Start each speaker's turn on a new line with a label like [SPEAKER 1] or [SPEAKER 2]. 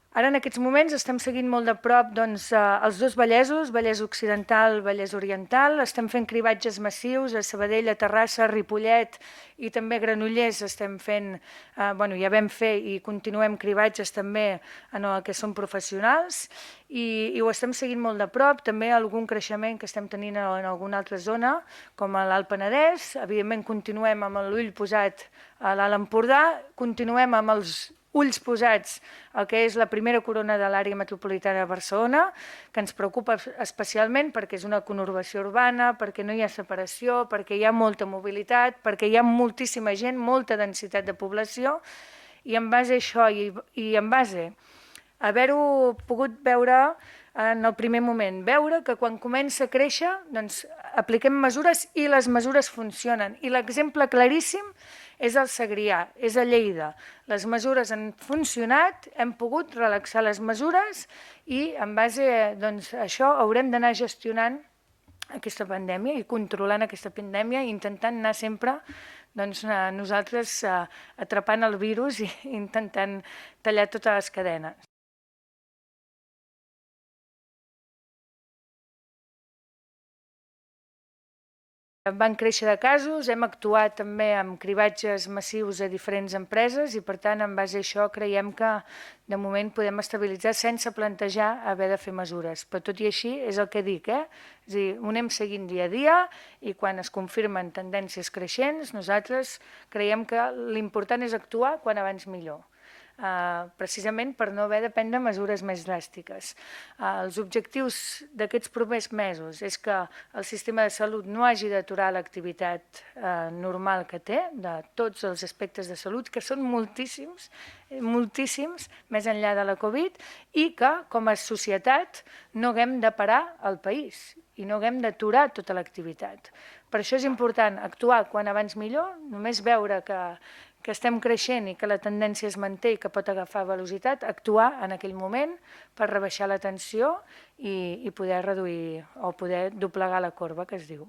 [SPEAKER 1] Ara, en aquests moments, estem seguint molt de prop els dos Vallesos, Vallès Occidental, Vallès Oriental. Estem fent cribatges massius a Sabadell, a Terrassa, a Ripollet i també a Granollers. Estem fent, ja vam fer i continuem cribatges també en el que són professionals i ho estem seguint molt de prop. També algun creixement que estem tenint en alguna altra zona, com a l'Alt Penedès. Evidentment, continuem amb l'ull posat a l'Alt Empordà, continuem amb els ulls posats el que és la primera corona de l'àrea metropolitana de Barcelona, que ens preocupa especialment perquè és una conurbació urbana, perquè no hi ha separació, perquè hi ha molta mobilitat, perquè hi ha moltíssima gent, molta densitat de població, i en base a això i en base a haver-ho pogut veure en el primer moment, veure que quan comença a créixer doncs apliquem mesures i les mesures funcionen. I l'exemple claríssim és el Segrià, és a Lleida. Les mesures han funcionat, hem pogut relaxar les mesures i en base a això haurem d'anar gestionant aquesta pandèmia i controlant aquesta pandèmia i intentant anar sempre nosaltres atrapant el virus i intentant tallar totes les cadenes. Van créixer de casos, hem actuat també amb cribatges massius a diferents empreses i, per tant, en base a això creiem que de moment podem estabilitzar sense plantejar haver de fer mesures. Però tot i així és el que dic, És a dir, ho anem seguint dia a dia i quan es confirmen tendències creixents, nosaltres creiem que l'important és actuar quan abans millor. Precisament per no haver de prendre mesures més dràstiques. Els objectius d'aquests propers mesos és que el sistema de salut no hagi d'aturar l'activitat normal que té, de tots els aspectes de salut, que són moltíssims, moltíssims, més enllà de la Covid, i que com a societat no haguem de parar el país i no haguem d'aturar tota l'activitat. Per això és important actuar quan abans millor, només veure que estem creixent i que la tendència es manté i que pot agafar velocitat, actuar en aquell moment per rebaixar la tensió i poder reduir o poder doblegar la corba, que es diu.